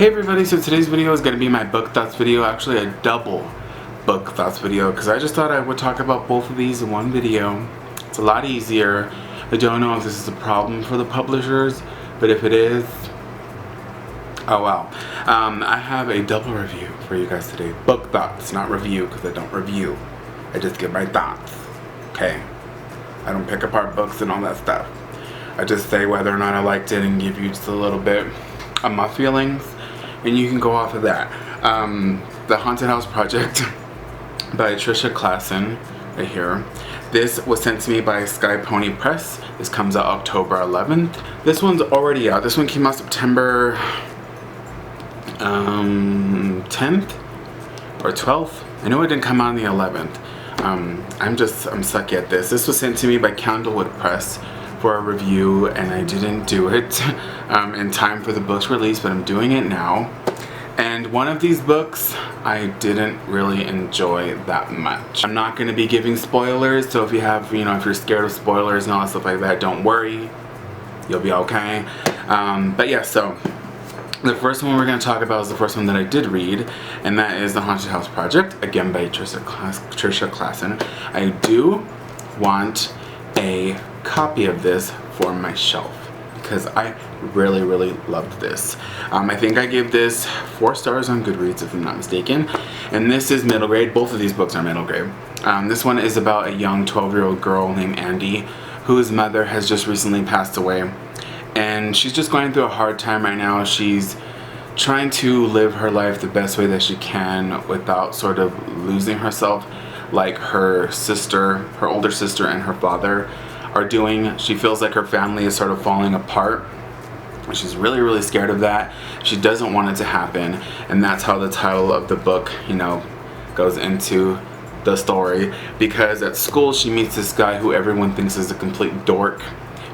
Hey everybody, so today's video is going to be my book thoughts video, actually a double book thoughts video, because I just thought I would talk about both of these in one video. It's a lot easier. I don't know if this is a problem for the publishers, but if it is, oh well. I have a double review for you guys today. Book thoughts, not review, because I don't review. I just give my thoughts, okay? I don't pick apart books and all that stuff. I just say whether or not I liked it and give you just a little bit of my feelings, and you can go off of that. The Haunted House Project by Tricia Klassen, right here. This was sent to me by Sky Pony Press. This comes out October 11th. This one's already out. This one came out September 10th or 12th. I know it didn't come out on the 11th. I'm sucky at this. This was sent to me by Candlewick Press for a review, and I didn't do it in time for the book's release, but I'm doing it now. And one of these books I didn't really enjoy that much. I'm not going to be giving spoilers, so if you have, if you're scared of spoilers and all that stuff like that, don't worry, you'll be okay. But yeah, so the first one we're going to talk about is the first one that I did read, and that is The Haunted House Project, again by Tricia Klassen. I do want a copy of this for my shelf because I really loved this. I think I gave this 4 stars on Goodreads if I'm not mistaken, and this is middle grade. Both of these books are middle grade. This one is about a young 12-year-old girl named Andy whose mother has just recently passed away, and she's just going through a hard time right now. She's trying to live her life the best way that she can without sort of losing herself like her sister, her older sister, and her father are doing. She feels like her family is sort of falling apart. She's really scared of that. She doesn't want it to happen, and that's how the title of the book, goes into the story, because at school she meets this guy who everyone thinks is a complete dork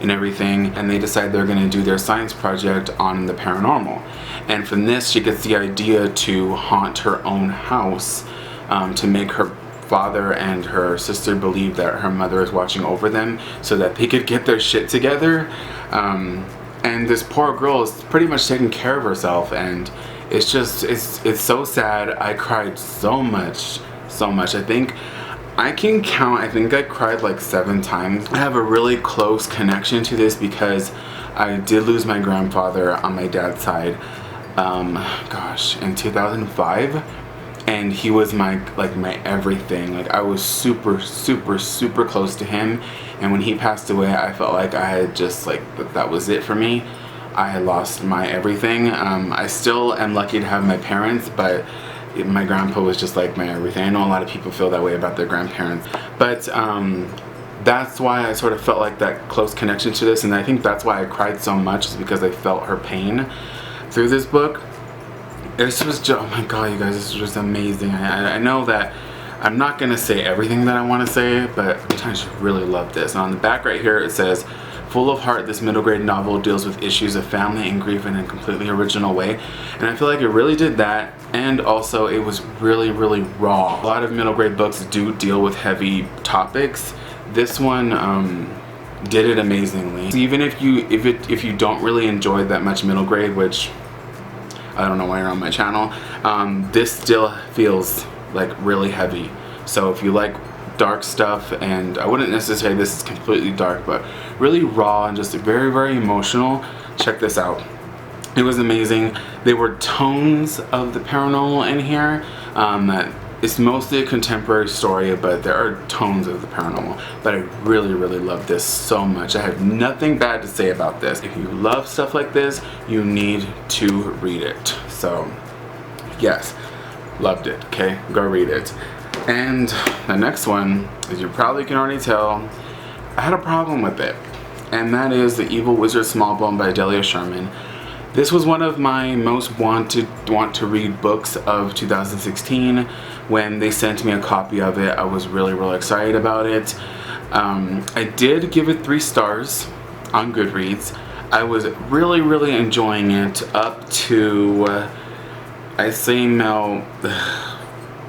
and everything, and they decide they're going to do their science project on the paranormal. And from this she gets the idea to haunt her own house, to make her father and her sister believe that her mother is watching over them so that they could get their shit together. And this poor girl is pretty much taking care of herself, and it's just, it's so sad. I cried so much. I think I can count, I think I cried like 7 times. I have a really close connection to this because I did lose my grandfather on my dad's side, in 2005. And he was my everything. Like, I was super close to him, and when he passed away I felt like I had just that was it for me. I had lost my everything. I still am lucky to have my parents, but my grandpa was just like my everything. I know a lot of people feel that way about their grandparents, but that's why I sort of felt like that close connection to this, and I think that's why I cried so much, is because I felt her pain through this book. This was just, oh my god, you guys, this was just amazing. I know that I'm not going to say everything that I want to say, but I just really love this. And on the back right here it says, full of heart, this middle grade novel deals with issues of family and grief in a completely original way. And I feel like it really did that, and also it was really raw. A lot of middle grade books do deal with heavy topics. This one did it amazingly. Even if you don't really enjoy that much middle grade, which I don't know why you're on my channel, this still feels like really heavy. So if you like dark stuff, and I wouldn't necessarily say this is completely dark, but really raw and just very emotional, check this out. It was amazing. There were tones of the paranormal in here. It's mostly a contemporary story, but there are tones of the paranormal. But I really love this so much. I have nothing bad to say about this. If you love stuff like this, you need to read it. So yes, loved it. Okay, go read it. And the next one, as you probably can already tell, I had a problem with it, and that is The Evil Wizard Smallbone by Delia Sherman. This was one of my most want to read books of 2016. When they sent me a copy of it, I was really excited about it. I did give it 3 stars on Goodreads. I was really enjoying it up to I say now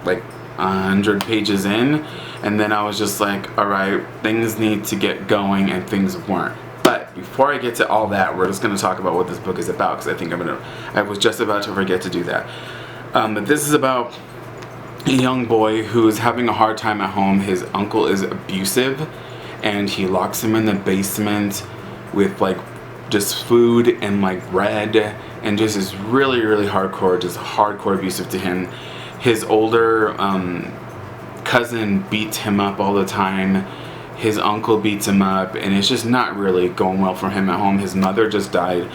like 100 pages in, and then I was just like, alright, things need to get going, and things weren't. But But before I get to all that, we're just going to talk about what this book is about, because I think I was just about to forget to do that. But this is about a young boy who is having a hard time at home. His uncle is abusive, and he locks him in the basement with like just food and like bread, and just is really hardcore abusive to him. His older cousin beats him up all the time. His uncle beats him up, and it's just not really going well for him at home. His mother just died,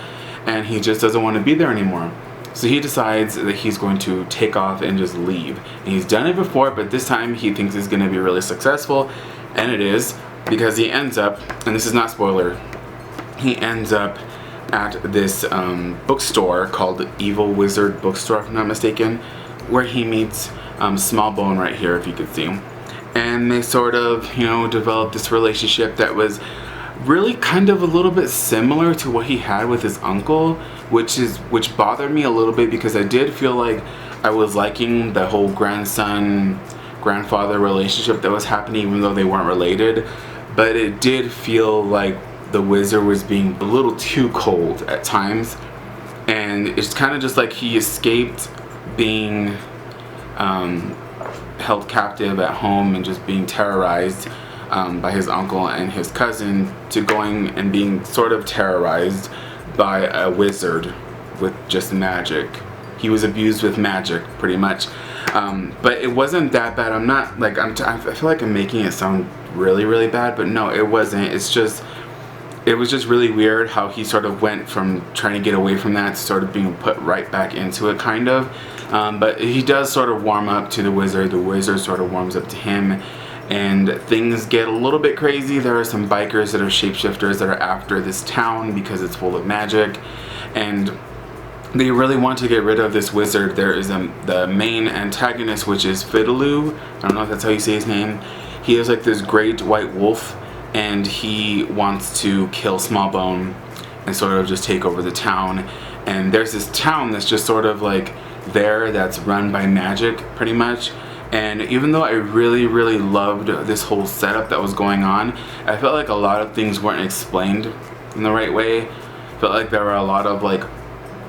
and he just doesn't want to be there anymore. So he decides that he's going to take off and just leave. And he's done it before, but this time he thinks it's going to be really successful, and it is, because he ends up, and this is not spoiler, he ends up at this bookstore called Evil Wizard Bookstore, if I'm not mistaken, where he meets Smallbone right here, if you could see. And they sort of, you know, developed this relationship that was really kind of a little bit similar to what he had with his uncle, which bothered me a little bit, because I did feel like I was liking the whole grandson-grandfather relationship that was happening, even though they weren't related. But it did feel like the wizard was being a little too cold at times, and it's kind of just like he escaped being held captive at home and just being terrorized by his uncle and his cousin, to going and being sort of terrorized by a wizard with just magic. He was abused with magic, pretty much. But it wasn't that bad. I'm not like I feel like I'm making it sound really bad, but no, it wasn't. It was just really weird how he sort of went from trying to get away from that to sort of being put right back into it, kind of. But he does sort of warm up to the wizard sort of warms up to him, and things get a little bit crazy. There are some bikers that are shapeshifters that are after this town because it's full of magic, and they really want to get rid of this wizard. There is the main antagonist, which is Fiddaloo. I don't know if that's how you say his name. He is like this great white wolf, and he wants to kill Smallbone and sort of just take over the town. And there's this town that's just sort of like there, that's run by magic, pretty much. And even though I really loved this whole setup that was going on, I felt like a lot of things weren't explained in the right way. I felt like there were a lot of like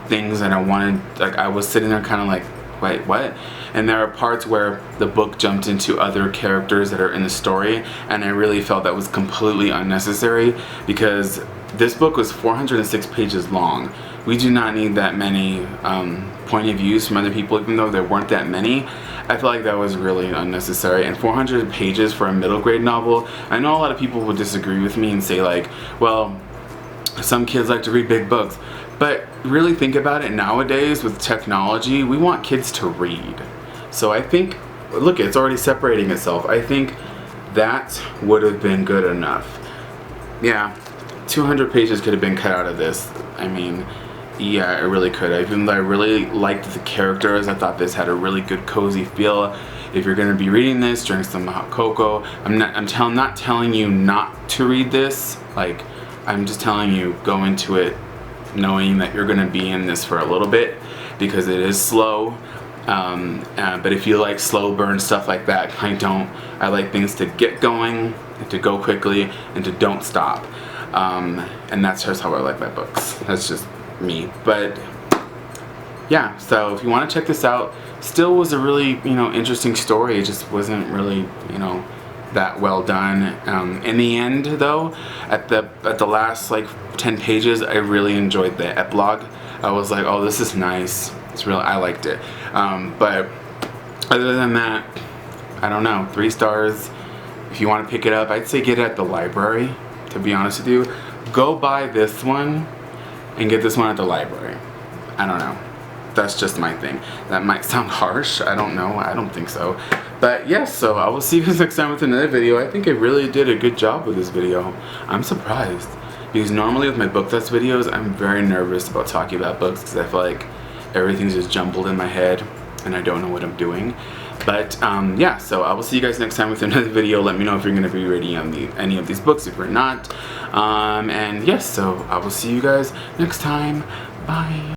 things that I wanted, like I was sitting there kind of like, wait, what? And there are parts where the book jumped into other characters that are in the story, and I really felt that was completely unnecessary, because this book was 406 pages long. We do not need that many point of views from other people, even though there weren't that many. I feel like that was really unnecessary. And 400 pages for a middle grade novel, I know a lot of people would disagree with me and say like, well, some kids like to read big books. But really think about it, nowadays with technology, we want kids to read. So I think, look, it's already separating itself. I think that would have been good enough. Yeah, 200 pages could have been cut out of this. I mean, yeah, it really could. Even though I really liked the characters, I thought this had a really good cozy feel. If you're going to be reading this, drink some hot cocoa. I'm not telling you not to read this. Like, I'm just telling you, go into it knowing that you're going to be in this for a little bit, because it is slow. But if you like slow burn stuff like that, I don't. I like things to get going, to go quickly, and to don't stop. And that's just how I like my books. That's just me. But yeah, so if you want to check this out, still was a really, interesting story. It just wasn't really, that well done. In the end, though, at the last like 10 pages, I really enjoyed the epilogue. I was like, oh, this is nice. It's real. I liked it. But other than that, I don't know. 3 stars. If you want to pick it up, I'd say get it at the library. To be honest with you, go buy this one and get this one at the library. I don't know. That's just my thing. That might sound harsh. I don't know. I don't think so. But yes, so I will see you guys next time with another video. I think I really did a good job with this video. I'm surprised. Because normally with my book fest videos, I'm very nervous about talking about books, because I feel like everything's just jumbled in my head and I don't know what I'm doing. But yeah, so I will see you guys next time with another video. Let me know if you're going to be reading any of these books, if you're not. And yes, so I will see you guys next time. Bye.